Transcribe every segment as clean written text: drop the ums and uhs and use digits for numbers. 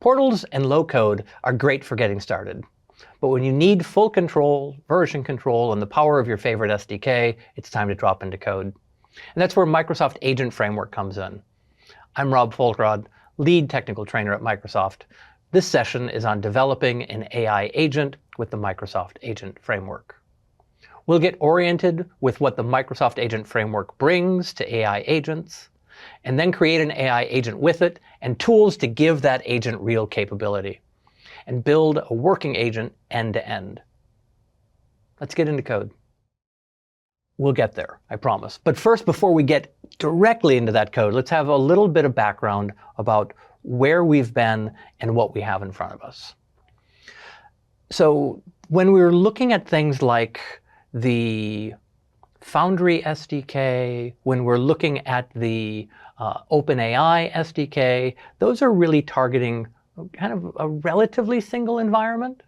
Portals and low-code are great for getting started. But when you need full control, version control, and the power of your favorite SDK, it's time to drop into code. And that's where Microsoft Agent Framework comes in. I'm Rob Folkrod, lead technical trainer at Microsoft. This session is on developing an AI agent with the Microsoft Agent Framework. We'll get oriented with what the Microsoft Agent Framework brings to AI agents, and then create an AI agent with it and tools to give that agent real capability, and build a working agent end-to-end. Let's get into code. We'll get there, I promise. But first, before we get directly into that code, let's have a little bit of background about where we've been and what we have in front of us. So when we were looking at things like the Foundry SDK, when we're looking at the OpenAI SDK, those are really targeting kind of a relatively single environment.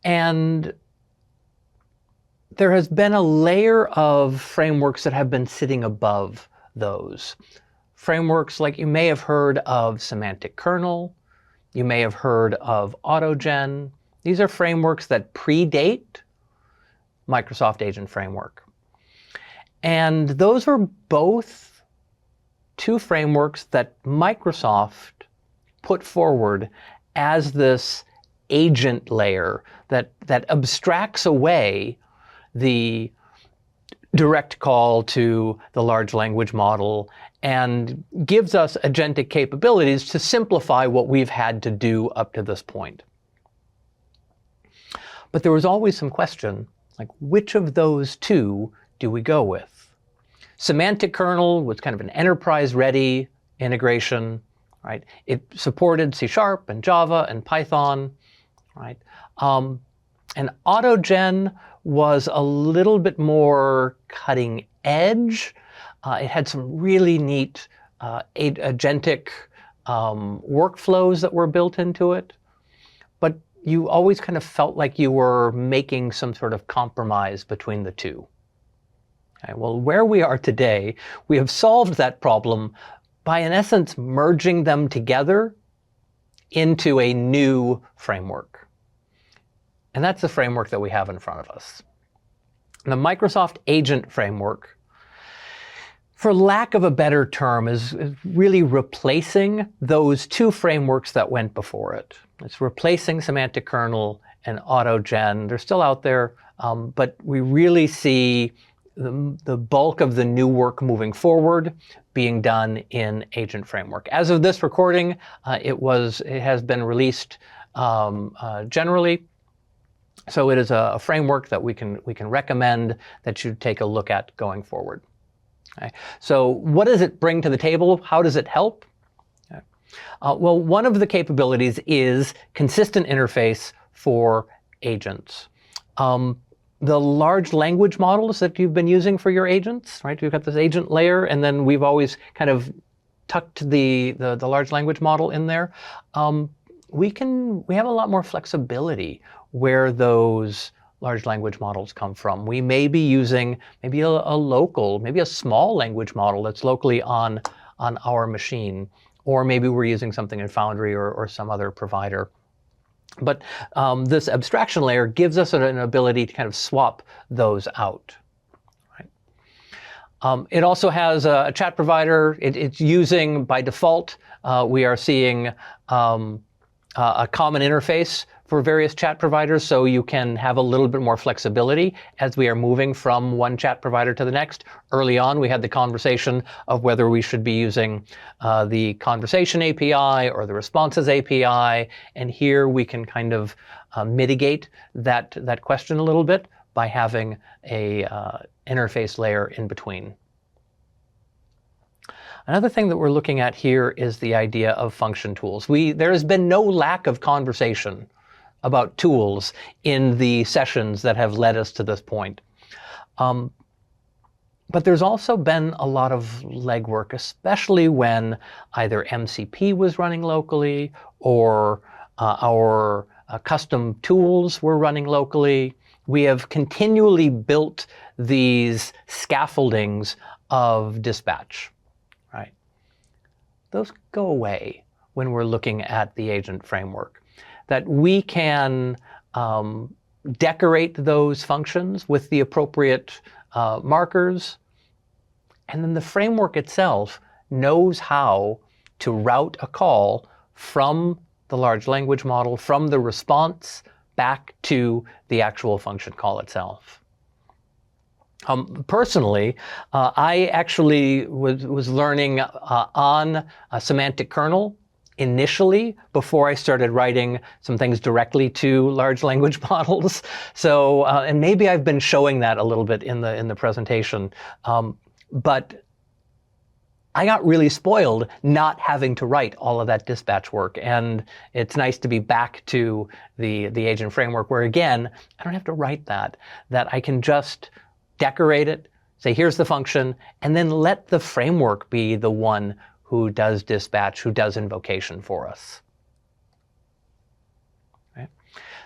And there has been a layer of frameworks that have been sitting above those. Frameworks like you may have heard of Semantic Kernel, you may have heard of AutoGen. These are frameworks that predate Microsoft Agent Framework. And those were both two frameworks that Microsoft put forward as this agent layer that abstracts away the direct call to the large language model and gives us agentic capabilities to simplify what we've had to do up to this point. But there was always some question, like which of those two do we go with? Semantic Kernel was kind of an enterprise-ready integration, right? It supported C# and Java and Python, right? And AutoGen was a little bit more cutting edge. It had some really neat agentic workflows that were built into it. But you always kind of felt like you were making some sort of compromise between the two. Okay, well, where we are today, we have solved that problem by, in essence, merging them together into a new framework. And that's the framework that we have in front of us. The Microsoft Agent Framework, for lack of a better term, is really replacing those two frameworks that went before it. It's replacing Semantic Kernel and AutoGen. They're still out there, but we really see the bulk of the new work moving forward being done in Agent Framework. As of this recording, it has been released generally. So it is a framework that we can recommend that you take a look at going forward. Okay. So what does it bring to the table? How does it help? Okay. Well, one of the capabilities is consistent interface for agents. The large language models that you've been using for your agents, right? You've got this agent layer, and then we've always kind of tucked the large language model in there. We have a lot more flexibility where those large language models come from. We may be using maybe a local, maybe a small language model that's locally on our machine, or maybe we're using something in Foundry or some other provider. But this abstraction layer gives us an ability to kind of swap those out. Right? It also has a chat provider. It's using, by default, we are seeing a common interface for various chat providers, so you can have a little bit more flexibility as we are moving from one chat provider to the next. Early on, we had the conversation of whether we should be using the conversation API or the responses API, and here we can kind of mitigate that question a little bit by having a interface layer in between. Another thing that we're looking at here is the idea of function tools. There has been no lack of conversation about tools in the sessions that have led us to this point. But there's also been a lot of legwork, especially when either MCP was running locally or our custom tools were running locally. We have continually built these scaffoldings of dispatch, right? Those go away when we're looking at the agent framework. That we can decorate those functions with the appropriate markers, and then the framework itself knows how to route a call from the large language model, from the response back to the actual function call itself. Personally, I actually was learning on a semantic kernel initially before I started writing some things directly to large language models. So, and maybe I've been showing that a little bit in the presentation, but I got really spoiled not having to write all of that dispatch work. And it's nice to be back to the agent framework where, again, I don't have to write that I can just decorate it, say, here's the function, and then let the framework be the one who does dispatch, who does invocation for us. Right?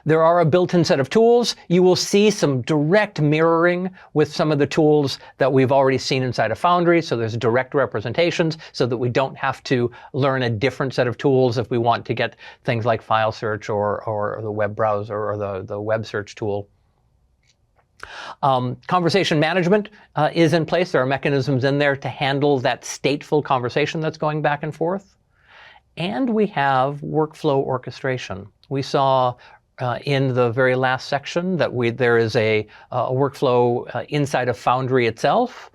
There are a built-in set of tools. You will see some direct mirroring with some of the tools that we've already seen inside of Foundry. So there's direct representations so that we don't have to learn a different set of tools if we want to get things like file search or the web browser or the web search tool. Conversation management is in place. There are mechanisms in there to handle that stateful conversation that's going back and forth. And we have workflow orchestration. We saw in the very last section that there is a workflow inside of Foundry itself.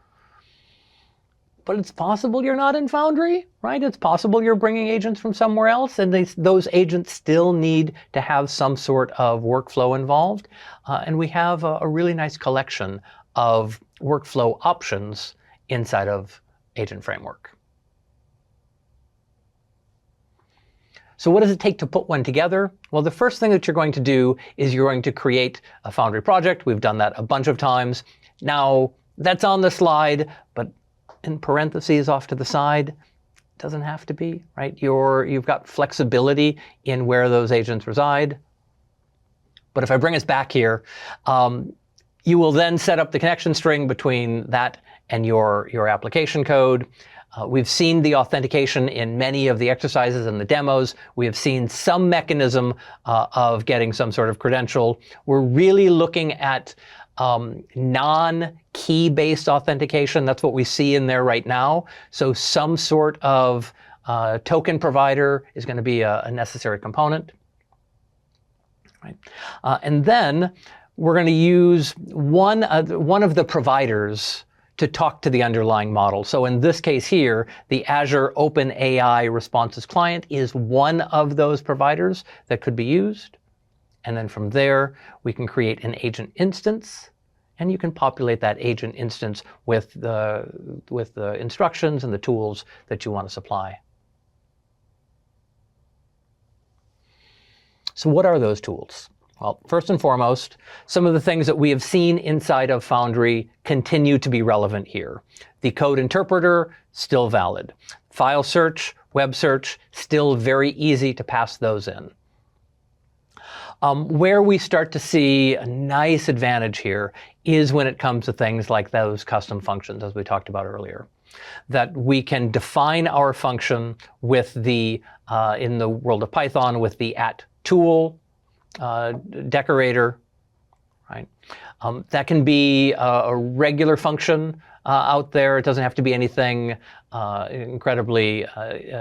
But it's possible you're not in Foundry, right? It's possible you're bringing agents from somewhere else, and those agents still need to have some sort of workflow involved. And we have a really nice collection of workflow options inside of Agent Framework. So what does it take to put one together? Well, the first thing that you're going to do is you're going to create a Foundry project. We've done that a bunch of times. Now, that's on the slide, but in parentheses off to the side, doesn't have to be, right? You've got flexibility in where those agents reside. But if I bring us back here, you will then set up the connection string between that and your application code. We've seen the authentication in many of the exercises and the demos. We have seen some mechanism of getting some sort of credential. We're really looking at non-key-based authentication. That's what we see in there right now. So some sort of token provider is going to be a necessary component. Right? And then we're going to use one of the providers to talk to the underlying model. So in this case here, the Azure Open AI Responses Client is one of those providers that could be used. And then from there, we can create an agent instance, and you can populate that agent instance with the instructions and the tools that you want to supply. So what are those tools? Well, first and foremost, some of the things that we have seen inside of Foundry continue to be relevant here. The code interpreter, still valid. File search, web search, still very easy to pass those in. Where we start to see a nice advantage here is when it comes to things like those custom functions, as we talked about earlier. That we can define our function with the, in the world of Python, with the @tool decorator, right? That can be a regular function out there. It doesn't have to be anything incredibly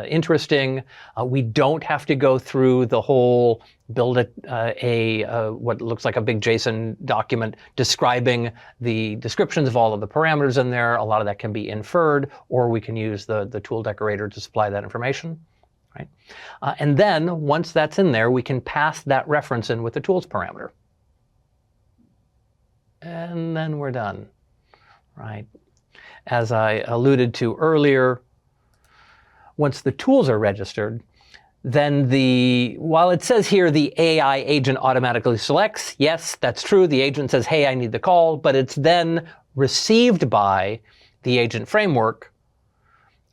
interesting. We don't have to go through the whole build what looks like a big JSON document describing the descriptions of all of the parameters in there. A lot of that can be inferred, or we can use the tool decorator to supply that information. Right? And then once that's in there, we can pass that reference in with the tools parameter. And then we're done. Right? As I alluded to earlier, once the tools are registered, then while it says here the AI agent automatically selects, yes, that's true. The agent says, hey, I need the call, but it's then received by the agent framework,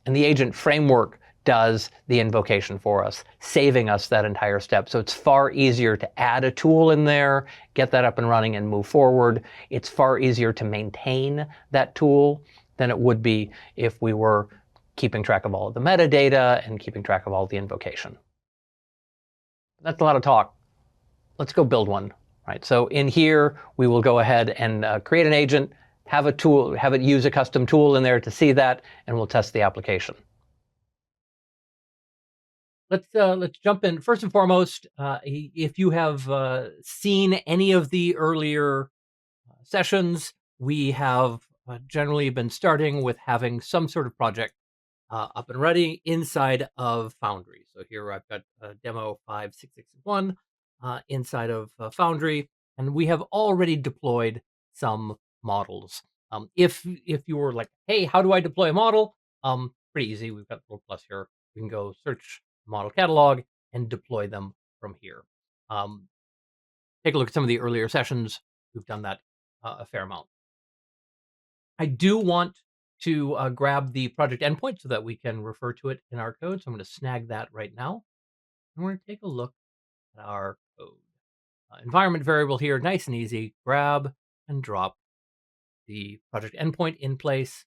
and the agent framework does the invocation for us, saving us that entire step. So it's far easier to add a tool in there, get that up and running and move forward. It's far easier to maintain that tool than it would be if we were keeping track of all of the metadata and keeping track of all the invocation. That's a lot of talk. Let's go build one, right? So in here, we will go ahead and create an agent, have a tool, have it use a custom tool in there to see that, and we'll test the application. Let's jump in. First and foremost, if you have seen any of the earlier sessions, we have generally been starting with having some sort of project up and ready inside of Foundry. So here I've got demo 56661 inside of Foundry, and we have already deployed some models. If you were like, hey, how do I deploy a model? Pretty easy. We've got a little plus here. We can go search model catalog and deploy them from here. Take a look at some of the earlier sessions. We've done that a fair amount. I do want to grab the project endpoint so that we can refer to it in our code. So I'm going to snag that right now. And we're going to take a look at our code. Environment variable here, nice and easy. Grab and drop the project endpoint in place.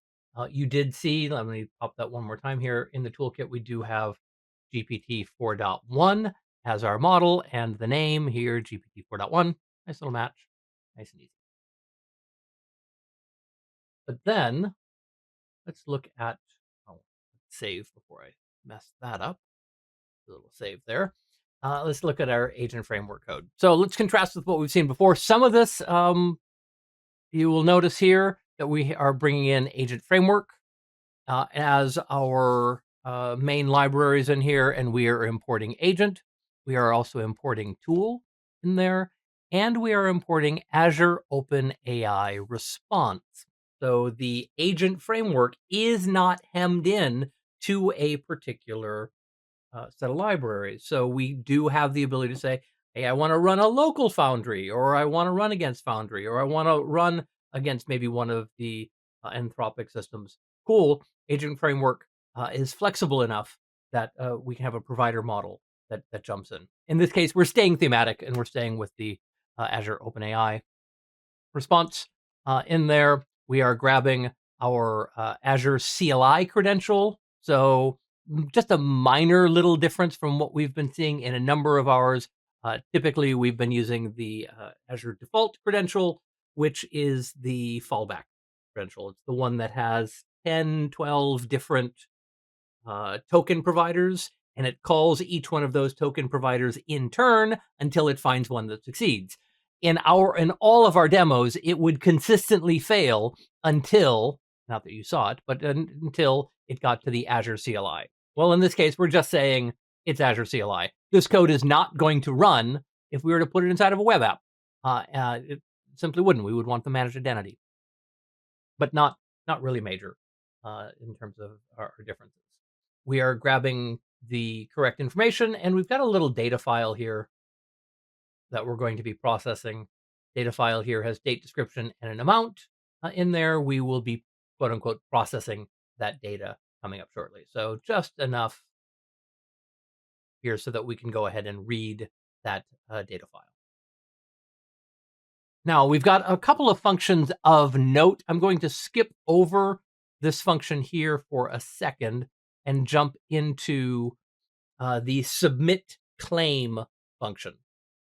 You did see, let me pop that one more time here. In the toolkit, we do have GPT 4.1 as our model, and the name here, GPT 4.1. Nice little match, nice and easy. But then let's look at, let's save before I mess that up. A little save there. Let's look at our agent framework code. So let's contrast with what we've seen before. Some of this, you will notice here that we are bringing in agent framework as our main libraries in here, and we are importing agent. We are also importing tool in there, and we are importing Azure OpenAI response. So the agent framework is not hemmed in to a particular set of libraries. So we do have the ability to say, hey, I want to run a local Foundry, or I want to run against Foundry, or I want to run against maybe one of the Anthropic systems. Cool. Agent framework is flexible enough that we can have a provider model that jumps in. In this case, we're staying thematic, and we're staying with the Azure OpenAI response in there. We are grabbing our Azure CLI credential. So just a minor little difference from what we've been seeing in a number of ours. Typically, we've been using the Azure default credential, which is the fallback credential. It's the one that has 10, 12 different token providers, and it calls each one of those token providers in turn until it finds one that succeeds. In all of our demos, it would consistently fail until, not that you saw it, but until it got to the Azure CLI. Well, in this case, we're just saying it's Azure CLI. This code is not going to run if we were to put it inside of a web app. It simply wouldn't. We would want the managed identity, but not really major in terms of our differences. We are grabbing the correct information, and we've got a little data file here that we're going to be processing. Data file here has date description and an amount in there. We will be, quote unquote, processing that data coming up shortly. So just enough here so that we can go ahead and read that data file. Now we've got a couple of functions of note. I'm going to skip over this function here for a second and jump into the submit claim function.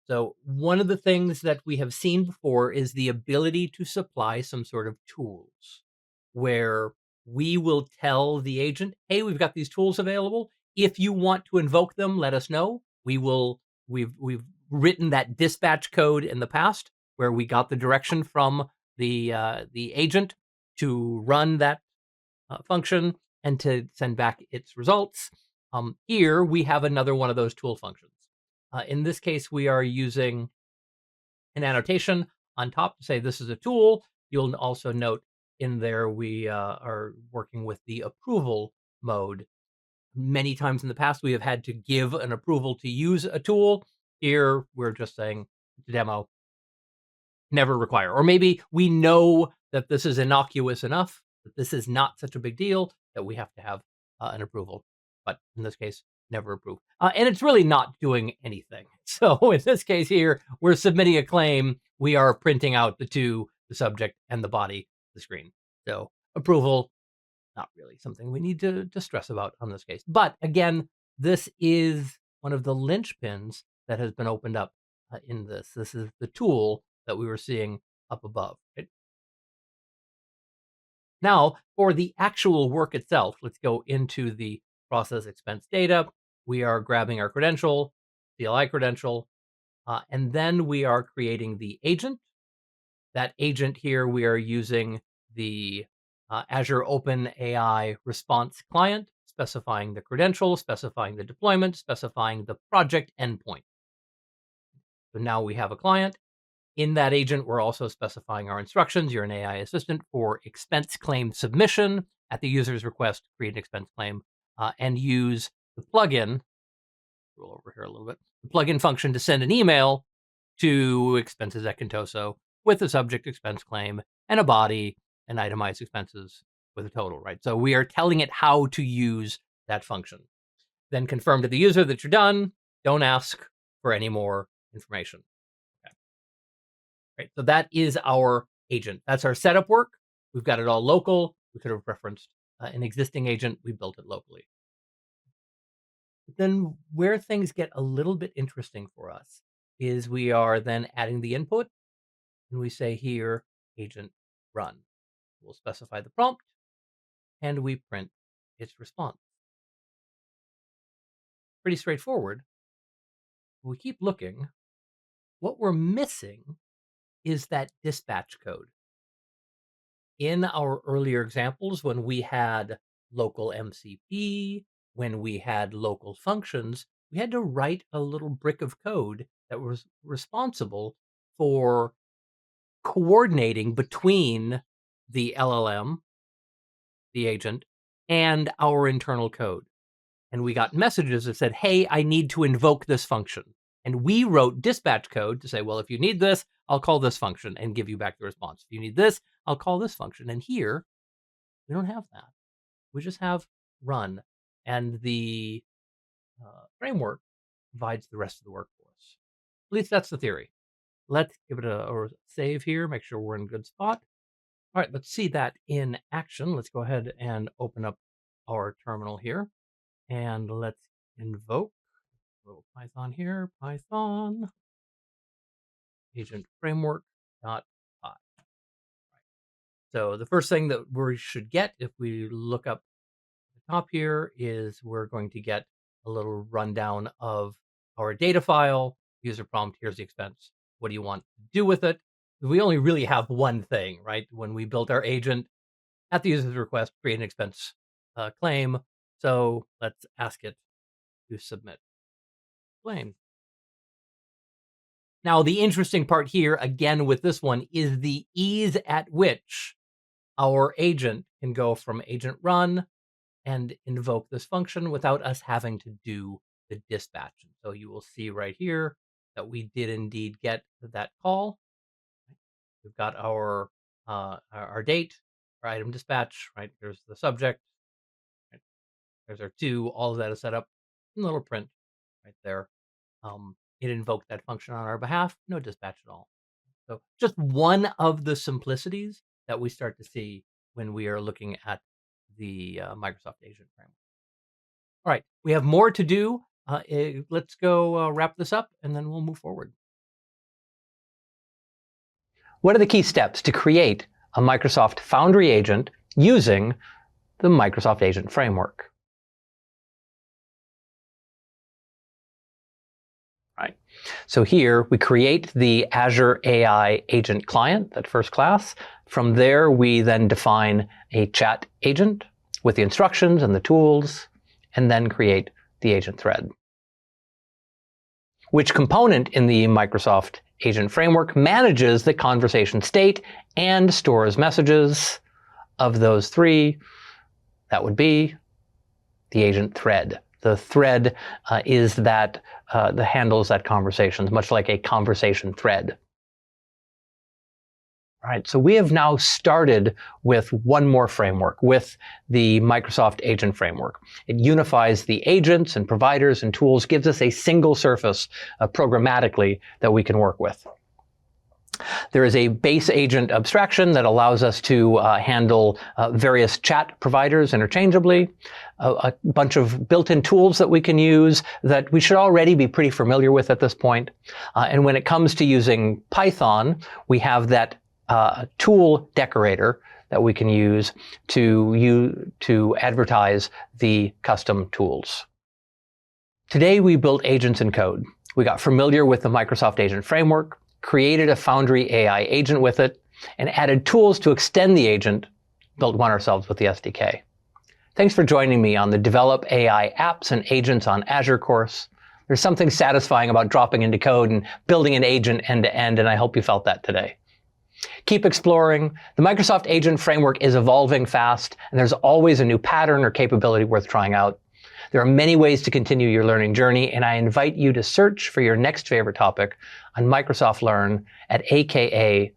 So one of the things that we have seen before is the ability to supply some sort of tools where we will tell the agent, hey, we've got these tools available. If you want to invoke them, let us know. We've written that dispatch code in the past where we got the direction from the agent to run that function and to send back its results. Here we have another one of those tool functions. In this case, we are using an annotation on top to say this is a tool. You'll also note in there we are working with the approval mode. Many times in the past, we have had to give an approval to use a tool. Here, we're just saying it's a demo, never require. Or maybe we know that this is innocuous enough, that this is not such a big deal that we have to have an approval. But in this case, never approve. And it's really not doing anything. So in this case here, we're submitting a claim. We are printing out the subject and the body, the screen. So approval, not really something we need to stress about on this case. But again, this is one of the linchpins that has been opened up in this. This is the tool that we were seeing up above. Right? Now, for the actual work itself, let's go into the process expense data. We are grabbing our credential, CLI credential, and then we are creating the agent. That agent here, we are using the Azure Open AI response client, specifying the credential, specifying the deployment, specifying the project endpoint. So now we have a client. In that agent, we're also specifying our instructions. You're an AI assistant for expense claim submission. At the user's request, create an expense claim and use the plugin, roll over here a little bit, the plugin function to send an email to expenses at Contoso with a subject expense claim and a body and itemized expenses with a total, right? So we are telling it how to use that function. Then confirm to the user that you're done. Don't ask for any more information. Okay. Right, so that is our agent. That's our setup work. We've got it all local. We could have referenced an existing agent. We built it locally. But then where things get a little bit interesting for us is we are then adding the input, and we say here, agent run. We'll specify the prompt, and we print its response. Pretty straightforward. We keep looking. What we're missing is that dispatch code. In our earlier examples, when we had local MCP, when we had local functions, we had to write a little brick of code that was responsible for coordinating between the LLM, the agent, and our internal code. And we got messages that said, hey, I need to invoke this function. And we wrote dispatch code to say, well, if you need this, I'll call this function and give you back the response. If you need this, I'll call this function. And here, we don't have that. We just have run. And the framework provides the rest of the work for us. At least that's the theory. Let's give it a save here, make sure we're in a good spot. All right, let's see that in action. Let's go ahead and open up our terminal here. And let's invoke a little Python here, Python Agent Framework .py. So the first thing that we should get if we look up at the top here is we're going to get a little rundown of our data file, user prompt, here's the expense. What do you want to do with it? We only really have one thing, right? When we built our agent, at the user's request, create an expense claim. So let's ask it to submit claim. Now, the interesting part here, again, with this one is the ease at which our agent can go from agent run and invoke this function without us having to do the dispatch. And so you will see right here that we did indeed get that call. We've got our date, our item dispatch, right? There's the subject, right? There's our to, all of that is set up in a little print right there. It invoked that function on our behalf, no dispatch at all. So just one of the simplicities that we start to see when we are looking at the Microsoft Agent Framework. All right, we have more to do. Let's go wrap this up, and then we'll move forward. What are the key steps to create a Microsoft Foundry agent using the Microsoft Agent Framework? Right. So here we create the Azure AI agent client, that first class. From there, we then define a chat agent with the instructions and the tools, and then create the agent thread. Which component in the Microsoft Agent Framework manages the conversation state and stores messages? Of those three, that would be the agent thread. The thread is that handles that conversation, much like a conversation thread. All right, so we have now started with one more framework, with the Microsoft Agent Framework. It unifies the agents and providers and tools, gives us a single surface programmatically that we can work with. There is a base agent abstraction that allows us to handle various chat providers interchangeably, a bunch of built-in tools that we can use that we should already be pretty familiar with at this point. And when it comes to using Python, we have that tool decorator that we can use to advertise the custom tools. Today we built agents in code. We got familiar with the Microsoft Agent Framework, created a Foundry AI agent with it, and added tools to extend the agent, built one ourselves with the SDK. Thanks for joining me on the Develop AI Apps and Agents on Azure course. There's something satisfying about dropping into code and building an agent end to end, and I hope you felt that today. Keep exploring. The Microsoft Agent Framework is evolving fast, and there's always a new pattern or capability worth trying out. There are many ways to continue your learning journey, and I invite you to search for your next favorite topic on Microsoft Learn at aka.ms/learn.